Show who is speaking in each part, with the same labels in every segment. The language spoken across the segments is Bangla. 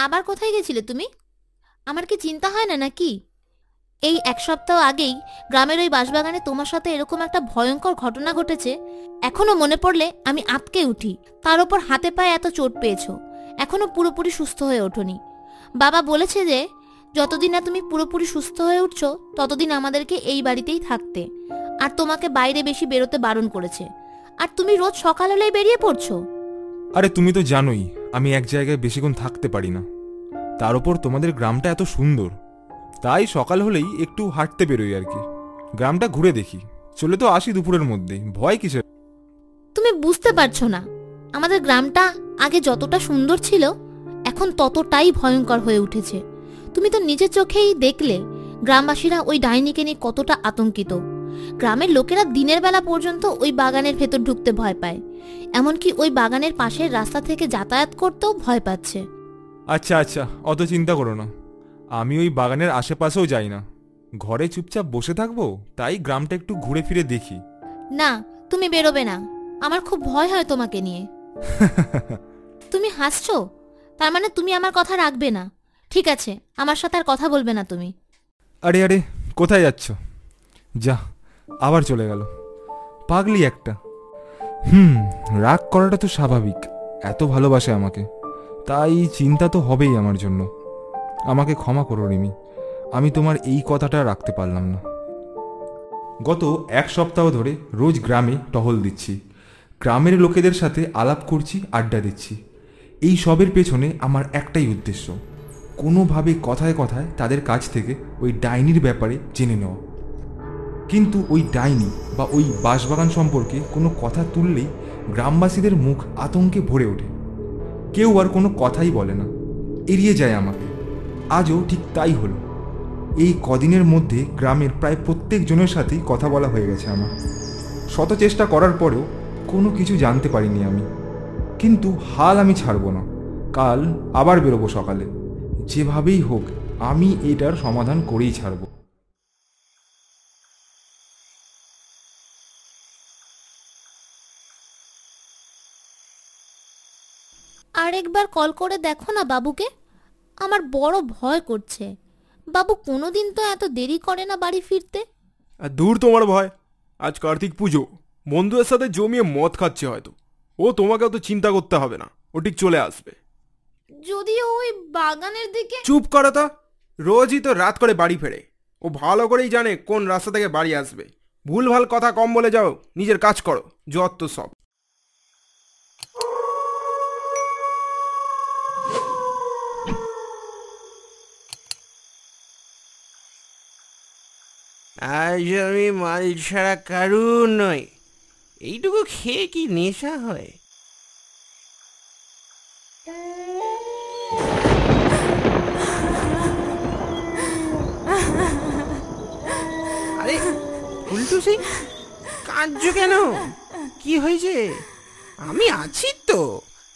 Speaker 1: আবার কোথায় গেছিলে তুমি? আমার কি চিন্তা হয় না নাকি? এই এক সপ্তাহ আগেই গ্রামের ওই বাঁশবাগানে তোমার সাথে এরকম একটা ভয়ঙ্কর ঘটনা ঘটেছে। এখনো মনে পড়লে আমি আঁতকে উঠি। তার ওপর হাতে পায়ে এত চোট পেয়েছো, এখনো পুরোপুরি সুস্থ হয়ে ওঠোনি। বাবা বলেছে যে যতদিন না তুমি পুরোপুরি সুস্থ হয়ে উঠছো ততদিন আমাদেরকে এই বাড়িতেই থাকতে, আর তোমাকে বাইরে বেশি বেরোতে বারণ করেছে। আর তুমি রোজ সকাল হলেই বেরিয়ে পড়ছো।
Speaker 2: আরে তুমি তো জানোই আমি এক জায়গায় বেশিক্ষণ থাকতে পারি না। তার উপর তোমাদের গ্রামটা এত সুন্দর, তাই সকাল হলেই একটু হাঁটতে বেরোই আর কি, গ্রামটা ঘুরে দেখি। চলে তো আসি দুপুরের মধ্যে, ভয় কিসের?
Speaker 1: তুমি বুঝতে পারছো না, আমাদের গ্রামটা আগে যতটা সুন্দর ছিল এখন ততটাই ভয়ঙ্কর হয়ে উঠেছে। তুমি তো নিজের চোখেই দেখলে গ্রামবাসীরা ওই ডাইনিকে নিয়ে কতটা আতঙ্কিত। গ্রামের লোকেরা দিনের বেলা পর্যন্ত ওই বাগানের ভেতর ঢুকতে ভয় পায়, এমনকি ওই বাগানের পাশের রাস্তা থেকে যাতায়াত করতেও ভয় পাচ্ছে।
Speaker 2: আচ্ছা আচ্ছা, অত চিন্তা করো না। আমি ওই বাগানের আশেপাশেও যাই না, ঘরে চুপচাপ বসে থাকবো, তাই গ্রামটা একটু ঘুরে ফিরে দেখি।
Speaker 1: না, তুমি বেরোবে না, আমার খুব ভয় হয় তোমাকে নিয়ে। তুমি হাসছো, তার মানে তুমি আমার কথা রাখবে না। ঠিক আছে, আমার সাথে আর কথা বলবে না তুমি।
Speaker 2: আরে আরে, কোথায় যাচ্ছ? যা, আবার চলে গেল, পাগলি একটা। রাগ করাটা তো স্বাভাবিক, এত ভালোবাসে আমাকে, তাই চিন্তা তো হবেই আমার জন্য। আমাকে ক্ষমা করো রিমি, আমি তোমার এই কথাটা রাখতে পারলাম না। গত এক সপ্তাহ ধরে রোজ গ্রামে টহল দিচ্ছি, গ্রামের লোকেদের সাথে আলাপ করছি, আড্ডা দিচ্ছি। এই সবের পেছনে আমার একটাই উদ্দেশ্য, কোনোভাবে কথায় কথায় তাদের কাছ থেকে ওই ডাইনির ব্যাপারে জেনে নেওয়া। কিন্তু ওই ডাইনি বা ওই বাঁশবাগান সম্পর্কে কোনো কথা তুললেই গ্রামবাসীদের মুখ আতঙ্কে ভরে ওঠে। কেউ আর কোনো কথাই বলে না, এড়িয়ে যায় আমাকে। আজও ঠিক তাই হলো। এই কদিনের মধ্যে গ্রামের প্রায় প্রত্যেকজনের সাথেই কথা বলা হয়ে গেছে আমার। শত চেষ্টা করার পরেও কোনো কিছু জানতে পারিনি আমি। কিন্তু হাল আমি ছাড়ব না, কাল আবার বেরোবো সকালে। যেভাবেই হোক আমি এটার সমাধান করেই ছাড়ব।
Speaker 1: আরেকবার কল করে দেখো না বাবুকে, আমার বড় ভয় করছে। বাবু কোনোদিন তো এত দেরি করে না বাড়ি ফিরতে।
Speaker 3: দূর তোমার ভয়, আজ কার্তিক পুজো, বন্ধুদের সাথে জমিয়ে মদ খাচ্ছে হয়তো। ও তোমাকে অত চিন্তা করতে হবে না, ও ঠিক চলে আসবে।
Speaker 1: যদি ওই বাগানের দিকে।
Speaker 3: চুপ করো তো, রোজই তো রাত করে বাড়ি ফেরে। ও ভালো করেই জানে কোন রাস্তা থেকে বাড়ি আসবে। ভুলভাল কথা কম বলে যাও, নিজের কাজ করো, যত সব।
Speaker 4: আজ আমি মাল ছাড়া কারু নই, এইটুকু খেয়ে কি নেশা হয়? আরে উল্টু সিং, কাঁদছো কেন? কি হয়েছে? আমি আছি তো।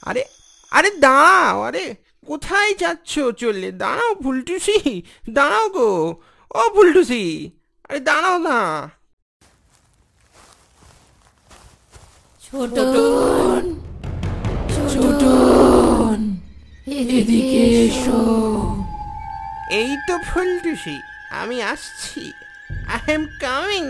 Speaker 4: আরে আরে দাঁড়াও, আরে কোথায় যাচ্ছ? চললে দাঁড়াও ফুলটুসি, দাঁড়াও গো। ও ফুলটুসি, আরে দাঁড়াও না।
Speaker 1: ছোটন, ছোটন, এদিকে এসো।
Speaker 4: এই তো ফুলটুসি, আমি আসছি। I am coming.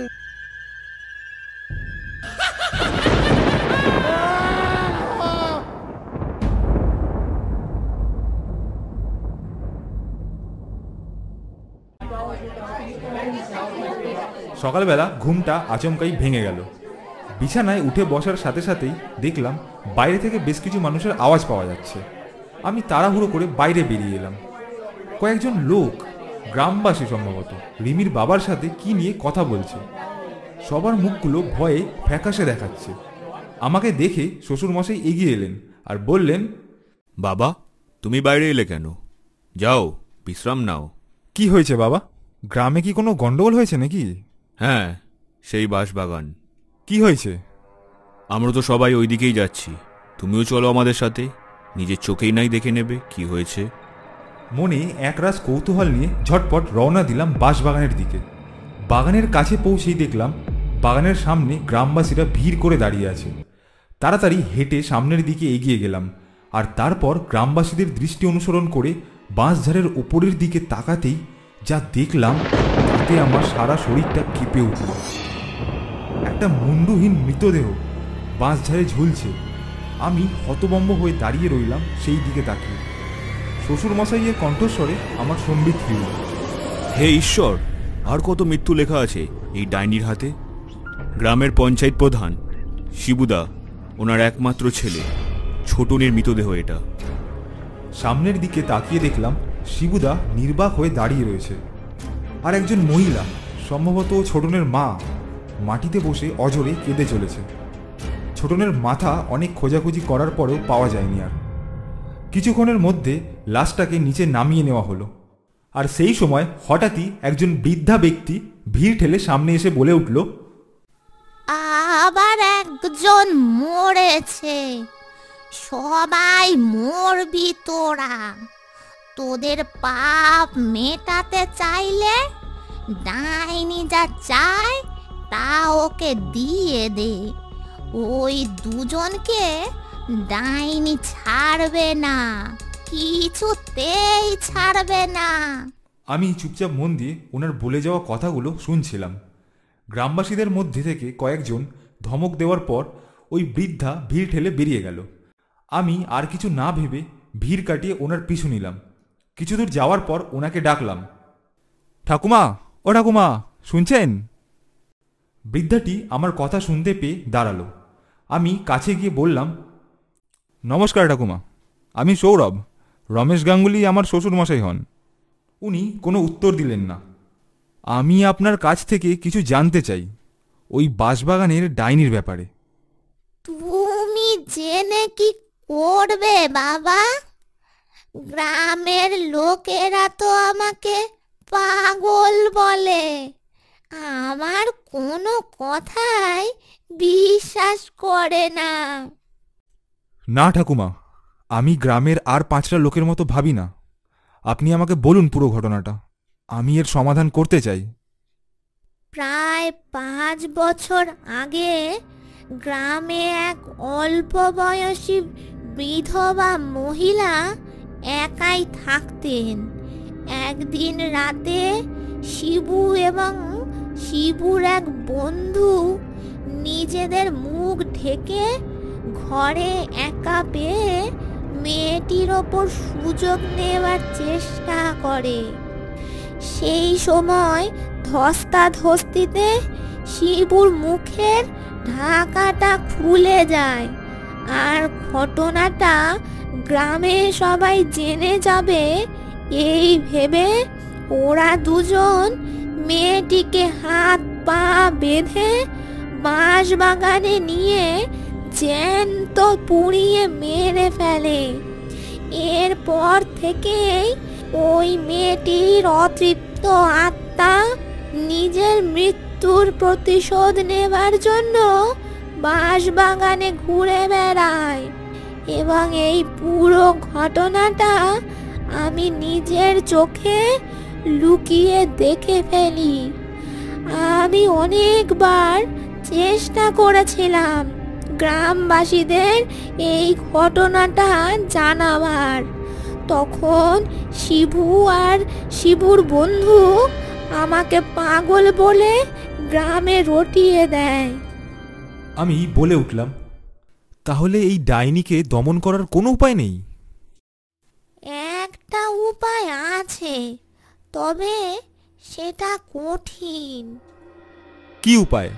Speaker 2: সকালবেলা ঘুমটা আচমকাই ভেঙে গেল। বিছানায় উঠে বসার সাথে সাথেই দেখলাম বাইরে থেকে বেশ কিছু মানুষের আওয়াজ পাওয়া যাচ্ছে। আমি তাড়াহুড়ো করে বাইরে বেরিয়ে এলাম। কয়েকজন লোক, গ্রামবাসী সম্ভবত, রিমির বাবার সাথে কি নিয়ে কথা বলছে। সবার মুখগুলো ভয়ে ফ্যাকাশে দেখাচ্ছে। আমাকে দেখে শ্বশুরমশাই এগিয়ে এলেন আর বললেন,
Speaker 5: বাবা, তুমি বাইরে এলে কেন? যাও, বিশ্রাম নাও।
Speaker 2: কি হয়েছে বাবা? গ্রামে কি কোনো গন্ডগোল হয়েছে নাকি?
Speaker 5: হ্যাঁ, সেই বাঁশবাগান।
Speaker 2: কি হয়েছে?
Speaker 5: আমরা তো সবাই ওই দিকেই যাচ্ছি, তুমিও চলো আমাদের সাথে, নিজের চোখেই নাই দেখে নেবে কি হয়েছে।
Speaker 2: মনে একরাশ কৌতূহল নিয়ে ঝটপট রওনা দিলাম বাঁশবাগানের দিকে। বাগানের কাছে পৌঁছেই দেখলাম বাগানের সামনে গ্রামবাসীরা ভিড় করে দাঁড়িয়ে আছে। তাড়াতাড়ি হেঁটে সামনের দিকে এগিয়ে গেলাম। আর তারপর গ্রামবাসীদের দৃষ্টি অনুসরণ করে বাঁশঝাড়ের ওপরের দিকে তাকাতেই যা দেখলাম তাতে আমার সারা শরীরটা কেঁপে উঠল। একটা মুন্ডুহীন মৃতদেহ বাঁশঝাড়ে ঝুলছে। আমি হতভম্ব হয়ে দাঁড়িয়ে রইলাম সেই দিকে তাকিয়ে। শ্বশুরমশাইয়ের কণ্ঠস্বরে আমার সম্বিত ফিরল।
Speaker 5: হে ঈশ্বর, আর কত মৃত্যু লেখা আছে এই ডাইনির হাতে। গ্রামের পঞ্চায়েত প্রধান শিবুদা, ওনার একমাত্র ছেলে ছোটনের মৃতদেহ এটা।
Speaker 2: সামনের দিকে তাকিয়ে দেখলাম শিবুদা নির্বাক হয়ে দাঁড়িয়ে রয়েছে, আর একজন মহিলা, সম্ভবত ছোটনের মা, মাটিতে বসে অজরে কেঁদে চলেছে। ছোটনের মাথা অনেক খোঁজাখুঁজি করার পরেও পাওয়া যায়নি। আর কিছুক্ষণের মধ্যে লাশটাকে নিচে নামিয়ে নেওয়া হলো। আর সেই সময় হঠাৎই একজন বৃদ্ধা ব্যক্তি ভিড় ঠেলে সামনে এসে বলে উঠল,
Speaker 1: আবার একজন মরেছে। সবাই মরবি তোরা। তোদের পাপ মেটাতে চাইলে ডাইনি যা চায় তা ওকে দিয়ে দে। ওই দুজনকে ডাইনি ছাড়বে না, কিছুতেই ছাড়বে না।
Speaker 2: আমি চুপচাপ মন দিয়ে ওনার বলে যাওয়া কথাগুলো শুনছিলাম। গ্রামবাসীদের মধ্যে থেকে কয়েকজন ধমক দেওয়ার পর ওই বৃদ্ধা ভিড় ঠেলে বেরিয়ে গেল। আমি আর কিছু না ভেবে ভিড় কাটিয়ে ওনার পিছু নিলাম। কিছু দূর যাওয়ার পর ওনাকে ডাকলাম, ঠাকুমা, ও ঠাকুমা, শুনছেন? বৃদ্ধাটি আমার কথা শুনতে পেয়ে দাঁড়ালো। আমি কাছে গিয়ে বললাম, নমস্কার ঠাকুমা, আমি সৌরভ, রমেশ গাঙ্গুলি আমার শ্বশুরমশাই হন। উনি কোনো উত্তর দিলেন না। আমি আপনার কাছ থেকে কিছু জানতে চাই ওই বাঁশবাগানের ডাইনির ব্যাপারে।
Speaker 1: তুমি জেনে কি করবে বাবা? গ্রামের লোকেরা তো আমাকে পাগল বলে। আমার কোনো কথাই বিশ্বাস করে না।
Speaker 2: না ঠাকুমা, আমি গ্রামের আর 5টা লোকের মতো ভাবি না। আপনি আমাকে বলুন পুরো ঘটনাটা, আমি এর সমাধান করতে চাই।
Speaker 1: প্রায় 5 বছর আগে গ্রামে এক অল্প বয়সী বিধবা মহিলা একাই থাকতেন। একদিন রাতে শিবু এবং শিবুর এক বন্ধু নিজেদের মুখ ঢেকে ঘরে একা পেয়ে মেয়েটির ওপর সুযোগ নেওয়ার চেষ্টা করে। সেই সময় ধস্তাধস্তিতে শিবুর মুখের ঢাকাটা খুলে যায়, আর ঘটনাটা গ্রামে সবাই জেনে যাবে এই ভেবে ওরা দুজন মেয়েটিকে হাত পা বেঁধে বাঁশবাগানে নিয়ে জ্যান্ত পুড়িয়ে মেরে ফেলে। এরপর থেকেই ওই মেয়েটির অতৃপ্ত আত্মা নিজের মৃত্যুর প্রতিশোধ নেবার জন্য বাঁশবাগানে ঘুরে বেড়ায়, এবং এই পুরো ঘটনাটা আমি নিজের চোখে লুকিয়ে দেখে ফেলি। আমি অনেকবার চেষ্টা করেছিলাম গ্রামবাসীদের এই ঘটনাটা জানাবার, তখন শিবু আর শিবুর বন্ধু আমাকে পাগল বলে গ্রামে রটিয়ে দেয়।
Speaker 2: আমি বলে উঠলাম, তাহলে এই ডাইনিকে দমন করার কোনো উপায় নেই?
Speaker 1: একটা উপায় আছে, তবে সেটা কঠিন।
Speaker 2: কি উপায়?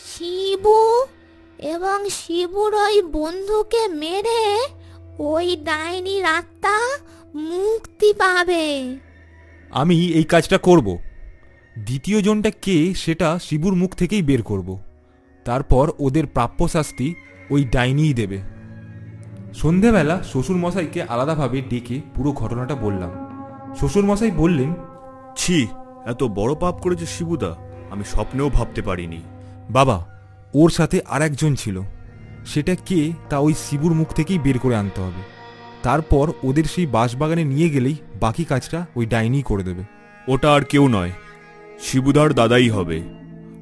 Speaker 1: শিবু এবং শিবুর ওই বন্ধুকে মেরে ওই ডাইনির আত্মা মুক্তি পাবে।
Speaker 2: আমি এই কাজটা করব। দ্বিতীয় জনটা কে সেটা শিবুর মুখ থেকেই বের করব। তারপর ওদের প্রাপ্য শাস্তি ওই ডাইনিই দেবে। সন্ধেবেলা শ্বশুরমশাইকে আলাদাভাবে ডেকে পুরো ঘটনাটা বললাম। শ্বশুরমশাই বললেন,
Speaker 5: ছি, এত বড় পাপ করেছে শিবুদা, আমি স্বপ্নেও ভাবতে পারিনি।
Speaker 2: বাবা, ওর সাথে আর একজন ছিল, সেটা কে তা ওই শিবুর মুখ থেকেই বের করে আনতে হবে। তারপর ওদের সেই বাঁশবাগানে নিয়ে গেলেই বাকি কাজটা ওই ডাইনি করে দেবে।
Speaker 5: ওটা আর কেউ নয়, শিবুদার দাদাই হবে।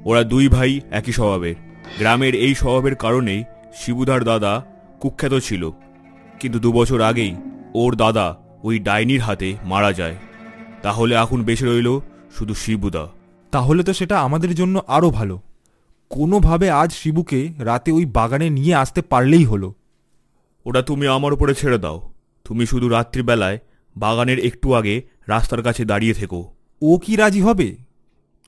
Speaker 5: ওরা দুই ভাই একই স্বভাবের। গ্রামের এই স্বভাবের কারণেই শিবুদার দাদা কুখ্যাত ছিল, কিন্তু 2 বছর আগেই ওর দাদা ওই ডাইনির হাতে মারা যায়। তাহলে এখন বেঁচে রইল শুধু শিবুদা।
Speaker 2: তাহলে তো সেটা আমাদের জন্য আরও ভালো। কোনোভাবে আজ শিবুকে রাতে ওই বাগানে নিয়ে আসতে পারলেই হলো।
Speaker 5: ওটা তুমি আমার উপরে ছেড়ে দাও। তুমি শুধু রাত্রিবেলায় বাগানের একটু আগে রাস্তার কাছে দাঁড়িয়ে থেকো।
Speaker 2: ও কি রাজি হবে?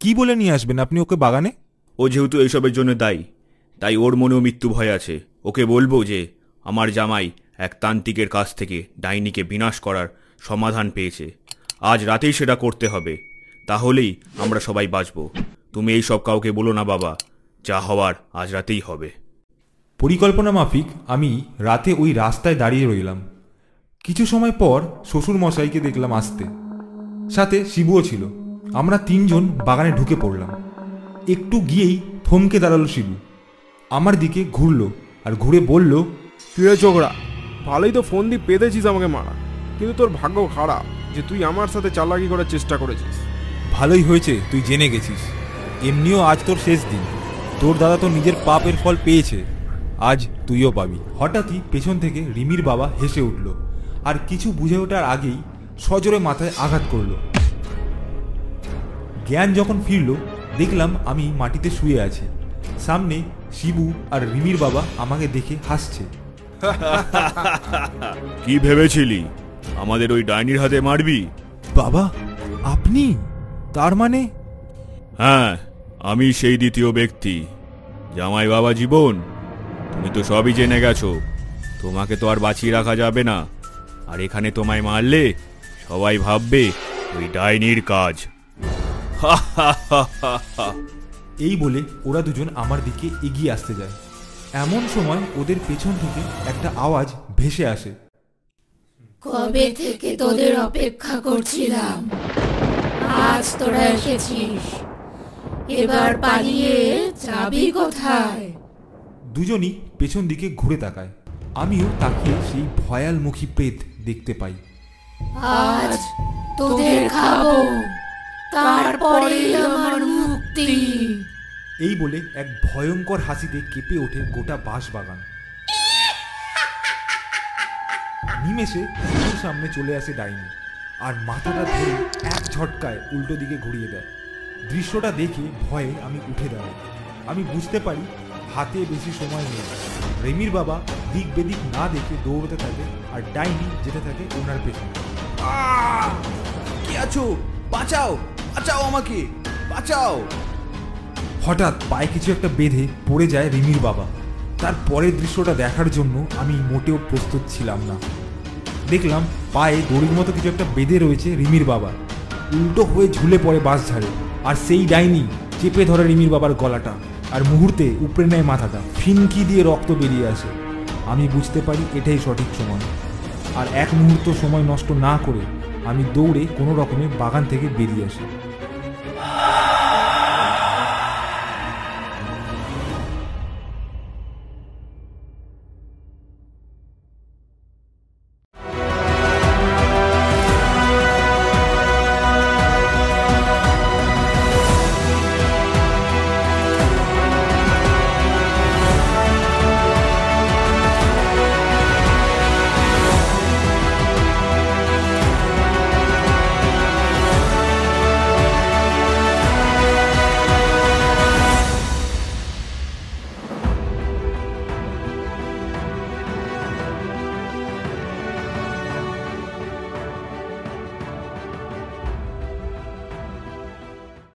Speaker 2: কি বলে নিয়ে আসবেন আপনি ওকে বাগানে?
Speaker 5: ও যেহেতু এইসবের জন্য দায়ী, তাই ওর মনেও মৃত্যু ভয় আছে। ওকে বলবো যে আমার জামাই এক তান্ত্রিকের কাছ থেকে ডাইনিকে বিনাশ করার সমাধান পেয়েছে। আজ রাতেই সেটা করতে হবে, তাহলেই আমরা সবাই বাঁচব। তুমি এই সব কাউকে বলো না বাবা, যা হওয়ার আজ রাতেই হবে।
Speaker 2: পরিকল্পনা মাফিক আমি রাতে ওই রাস্তায় দাঁড়িয়ে রইলাম। কিছু সময় পর শ্বশুর মশাইকে দেখলাম আসতে, সাথে শিবুও ছিল। আমরা 3 জন বাগানে ঢুকে পড়লাম। একটু গিয়েই থমকে দাঁড়ালো শিবু, আমার দিকে ঘুরলো আর ঘুরে বলল,
Speaker 3: কিরে ছোকরা, ভালোই তো ফোন দিয়ে পেতেছিস আমাকে মারা, কিন্তু তোর ভাগ্য খারাপ যে তুই আমার সাথে চালাকি করার চেষ্টা করেছিস।
Speaker 2: ভালোই হয়েছে তুই জেনে গেছিস। এমনিও আজ তোর শেষ দিন। তোর দাদা তো নিজের পাপের ফল পেয়েছে, আজ তুইও পাবি। হঠাৎই পেছন থেকে রিমির বাবা হেসে উঠল আর কিছু বুঝে ওঠার আগেই সজোরে মাথায় আঘাত করল। জ্ঞান যখন ফিরল দেখলাম আমি মাটিতে শুয়ে আছি। সামনে শিবু আর রিমির বাবা আমাকে দেখে হাসছে।
Speaker 5: কি ভেবেছিলি আমাদের ওই ডাইনির হাতে মারবি?
Speaker 2: বাবা, আপনি? তার মানে?
Speaker 5: হ্যাঁ, আমি সেই দ্বিতীয় ব্যক্তি। জামাই বাবা জীবন, তুমি তো সবই জেনে গেছো। তোমাকে তো আর বাঁচিয়ে রাখা যাবে না, আর এখানে তোমায় মারলে সবাই ভাববে ওই ডাইনির কাজ।
Speaker 2: এই বলে ওরা দুজন আমার দিকে এগিয়ে আসতে যায়। এমন সময় ওদের পেছন থেকে একটা আওয়াজ ভেসে আসে,
Speaker 6: কবে থেকে তোদের অপেক্ষা করছিলাম, আজ তোরা এসেছিস, এবার পালিয়ে যাবি কোথায়?
Speaker 2: দুজনই পেছন দিকে ঘুরে তাকায়। আমিও তাকিয়ে সেই ভয়ালমুখী প্রেত দেখতে পাই।
Speaker 6: আজ তোদের খাবো, তারপরে আমার মুক্তি।
Speaker 2: এই বলে এক ভয়ঙ্কর হাসিতে কেঁপে ওঠে গোটা বাঁশবাগান। নিমেষে শিবুর সামনে চলে আসে ডাইনি আর মাথাটা ধরে এক ঝটকায় উল্টো দিকে ঘুরিয়ে দেয়। দৃশ্যটা দেখে ভয়ে আমি উঠে দাঁড়াই। আমি বুঝতে পারি হাতে বেশি সময় নেই। রেমির বাবা দিক বেদিক না দেখে দৌড়তে থাকে আর ডাইনি যেতে থাকে ওনার পেছনে।
Speaker 7: কি আছো? বাঁচাও, বাঁচাও আমাকে, বাঁচাও!
Speaker 2: হঠাৎ পায়ে কিছু একটা বেঁধে পড়ে যায় রিমির বাবা। তার পরের দৃশ্যটা দেখার জন্য আমি মোটেও প্রস্তুত ছিলাম না। দেখলাম পায়ে দড়ির মতো কিছু একটা বেঁধে রয়েছে রিমির বাবা। উল্টো হয়ে ঝুলে পড়ে বাঁশ ঝাড়ে, আর সেই ডাইনি চেপে ধরে রিমির বাবার গলাটা আর মুহূর্তে উপড়ে নেয় মাথাটা। ফিনকি দিয়ে রক্ত বেরিয়ে আসে। আমি বুঝতে পারি এটাই সঠিক সময়, আর এক মুহূর্ত সময় নষ্ট না করে আমি দৌড়ে কোনো রকমে বাগান থেকে বেরিয়ে আসি।